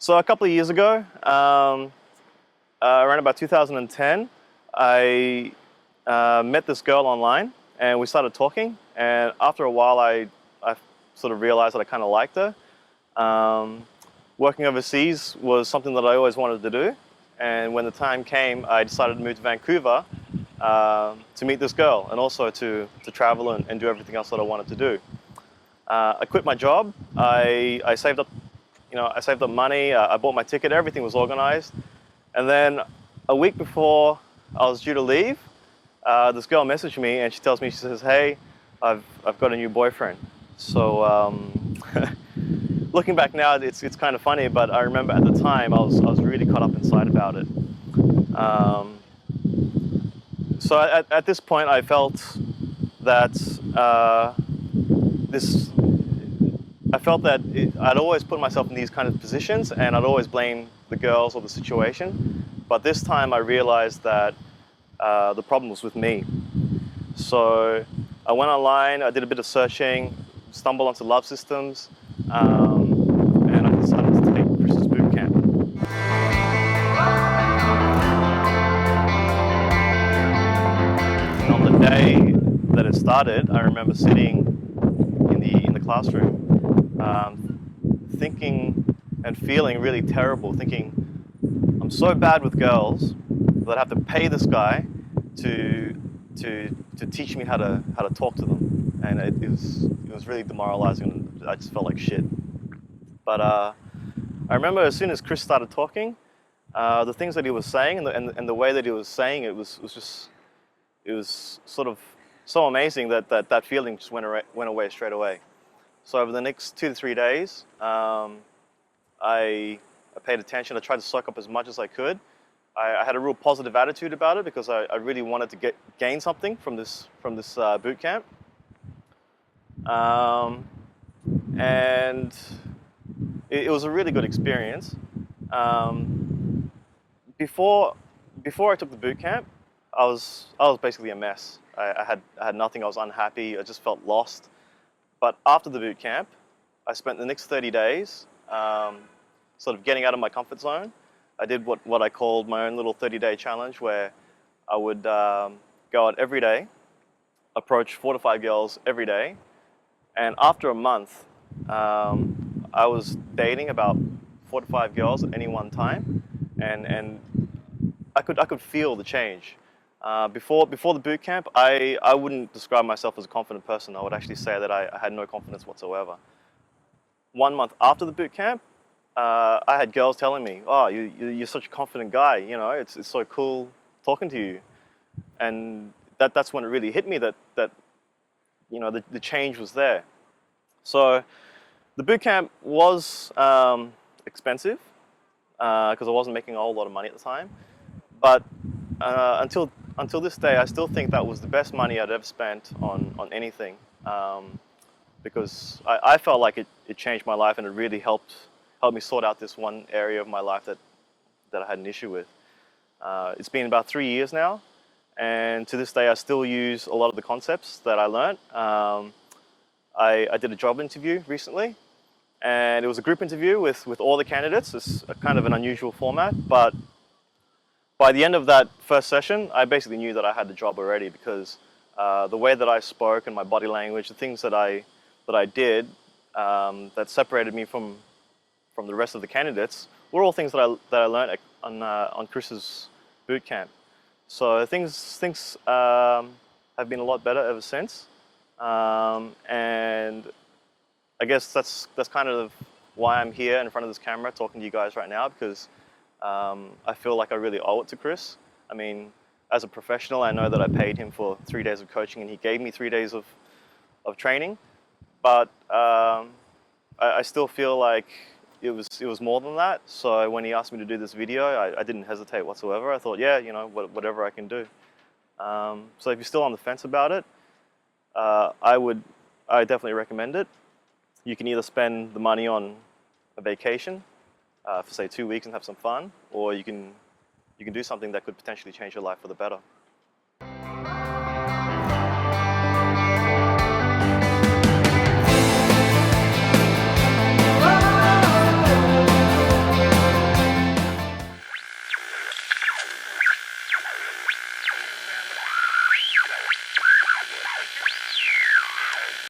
So a couple of years ago, around about 2010, I met this girl online and we started talking. And after a while, I sort of realized that I kind of liked her. Working overseas was something that I always wanted to do. And when the time came, I decided to move to Vancouver to meet this girl and also to travel and do everything else that I wanted to do. I quit my job. I saved up, I saved up money. I bought my ticket. Everything was organized. And then a week before I was due to leave, this girl messaged me and she tells me, she says, "Hey, I've got a new boyfriend." So looking back now, it's kind of funny, but I remember at the time I was really caught up inside about it. So at this point, I felt that I'd always put myself in these kind of positions and I'd always blame the girls or the situation. But this time I realized that the problem was with me. So I went online, I did a bit of searching, stumbled onto love systems, and I decided to take Chris's Bootcamp. And on the day that it started, I remember sitting in the classroom, thinking and feeling really terrible, thinking, I'm so bad with girls that I have to pay this guy to teach me how to talk to them, and it was really demoralizing, and I just felt like shit. But I remember as soon as Chris started talking, the things that he was saying and the way that he was saying it was sort of so amazing that feeling just went away straight away. So over the next 2 to 3 days, I paid attention. I tried to soak up as much as I could. I had a real positive attitude about it because I really wanted to gain something from this boot camp. And it was a really good experience. Before I took the boot camp, I was basically a mess. I had nothing. I was unhappy. I just felt lost. But after the boot camp, I spent the next 30 days sort of getting out of my comfort zone. I did what I called my own little 30-day challenge, where I would go out every day, approach 4 to 5 girls every day, and after a month, I was dating about 4 to 5 girls at any one time, and I could feel the change. Before the boot camp, I wouldn't describe myself as a confident person. I would actually say that I had no confidence whatsoever. 1 month after the boot camp, I had girls telling me, "Oh, you're such a confident guy. You know, it's so cool talking to you," and that's when it really hit me that the change was there. So the boot camp was expensive because I wasn't making a whole lot of money at the time, but until this day, I still think that was the best money I'd ever spent on anything, because I felt like it changed my life and it really helped me sort out this one area of my life that I had an issue with. It's been about 3 years now, and to this day I still use a lot of the concepts that I learned. I did a job interview recently, and it was a group interview with all the candidates. It's a kind of an unusual format, but by the end of that first session, I basically knew that I had the job already, because the way that I spoke and my body language, the things that I did that separated me from the rest of the candidates were all things that I learned on Chris's boot camp. So things have been a lot better ever since, and I guess that's kind of why I'm here in front of this camera talking to you guys right now, because I feel like I really owe it to Chris. I mean, as a professional, I know that I paid him for 3 days of coaching and he gave me 3 days of training, but I still feel like it was more than that. So when he asked me to do this video, I didn't hesitate whatsoever. I thought, yeah, whatever I can do. So if you're still on the fence about it, I definitely recommend it. You can either spend the money on a vacation for say 2 weeks and have some fun, or you can do something that could potentially change your life for the better.